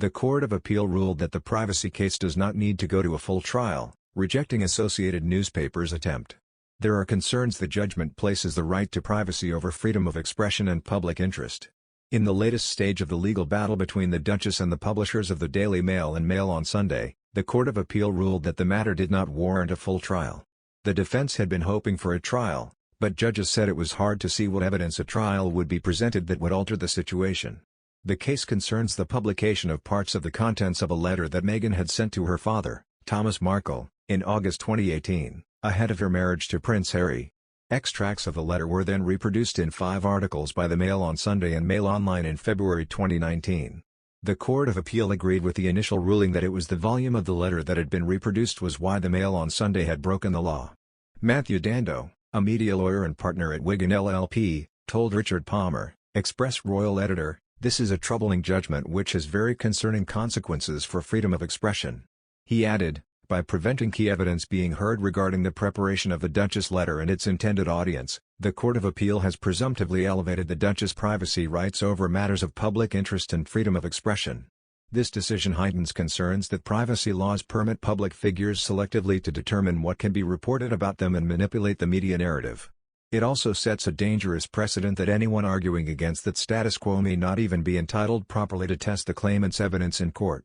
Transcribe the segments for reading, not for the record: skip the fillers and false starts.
The Court of Appeal ruled that the privacy case does not need to go to a full trial, rejecting Associated Newspaper's attempt. There are concerns the judgment places the right to privacy over freedom of expression and public interest. In the latest stage of the legal battle between the Duchess and the publishers of the Daily Mail and Mail on Sunday, the Court of Appeal ruled that the matter did not warrant a full trial. The defense had been hoping for a trial, but judges said it was hard to see what evidence at trial would be presented that would alter the situation. The case concerns the publication of parts of the contents of a letter that Meghan had sent to her father, Thomas Markle, in August 2018, ahead of her marriage to Prince Harry. Extracts of the letter were then reproduced in 5 articles by the Mail on Sunday and Mail Online in February 2019. The Court of Appeal agreed with the initial ruling that it was the volume of the letter that had been reproduced was why the Mail on Sunday had broken the law. Matthew Dando, a media lawyer and partner at Wigan LLP, told Richard Palmer, Express Royal editor, "This is a troubling judgment which has very concerning consequences for freedom of expression." He added, "By preventing key evidence being heard regarding the preparation of the Duchess letter and its intended audience, the Court of Appeal has presumptively elevated the Duchess' privacy rights over matters of public interest and freedom of expression. This decision heightens concerns that privacy laws permit public figures selectively to determine what can be reported about them and manipulate the media narrative. It also sets a dangerous precedent that anyone arguing against that status quo may not even be entitled properly to test the claimant's evidence in court."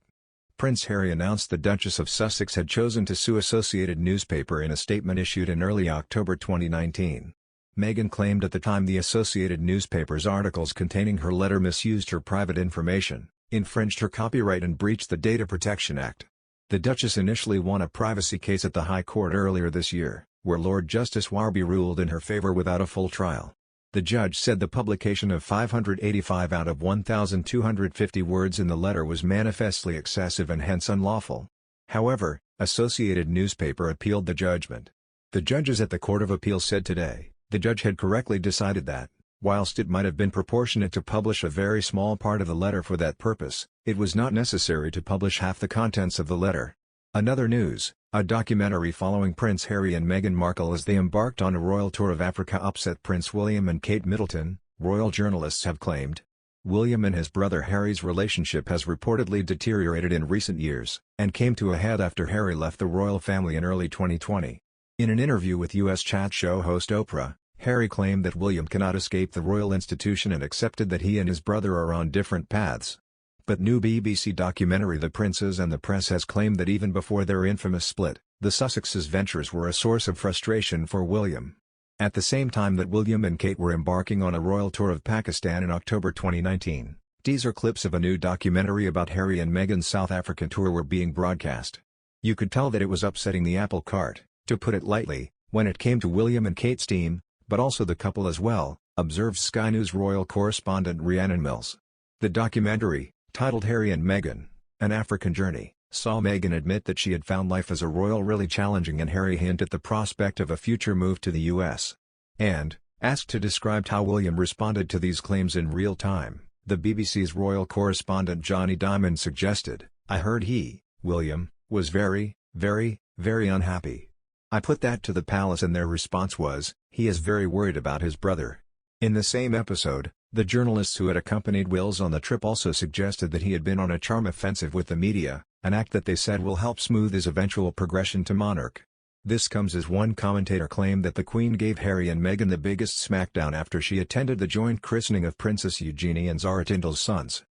Prince Harry announced the Duchess of Sussex had chosen to sue Associated Newspaper in a statement issued in early October 2019. Meghan claimed at the time the Associated Newspaper's articles containing her letter misused her private information, infringed her copyright and breached the Data Protection Act. The Duchess initially won a privacy case at the High Court earlier this year, where Lord Justice Warby ruled in her favour without a full trial. The judge said the publication of 585 out of 1,250 words in the letter was manifestly excessive and hence unlawful. However, Associated Newspaper appealed the judgment. The judges at the Court of Appeal said today, the judge had correctly decided that, whilst it might have been proportionate to publish a very small part of the letter for that purpose, it was not necessary to publish half the contents of the letter. Another news, a documentary following Prince Harry and Meghan Markle as they embarked on a royal tour of Africa upset Prince William and Kate Middleton, royal journalists have claimed. William and his brother Harry's relationship has reportedly deteriorated in recent years, and came to a head after Harry left the royal family in early 2020. In an interview with U.S. chat show host Oprah, Harry claimed that William cannot escape the royal institution and accepted that he and his brother are on different paths. But new BBC documentary The Princes and the Press has claimed that even before their infamous split, the Sussexes' ventures were a source of frustration for William. At the same time that William and Kate were embarking on a royal tour of Pakistan in October 2019, teaser clips of a new documentary about Harry and Meghan's South African tour were being broadcast. You could tell that it was upsetting the apple cart, to put it lightly, when it came to William and Kate's team, but also the couple as well, observed Sky News royal correspondent Rhiannon Mills. The documentary, titled Harry and Meghan, An African Journey, saw Meghan admit that she had found life as a royal really challenging and Harry hint at the prospect of a future move to the U.S. And, asked to describe how William responded to these claims in real time, the BBC's royal correspondent Johnny Diamond suggested, "I heard he, William, was very, very, very unhappy. I put that to the palace and their response was, he is very worried about his brother." In the same episode, the journalists who had accompanied Wills on the trip also suggested that he had been on a charm offensive with the media, an act that they said will help smooth his eventual progression to monarch. This comes as one commentator claimed that the Queen gave Harry and Meghan the biggest smackdown after she attended the joint christening of Princess Eugenie and Zara Tindall's sons.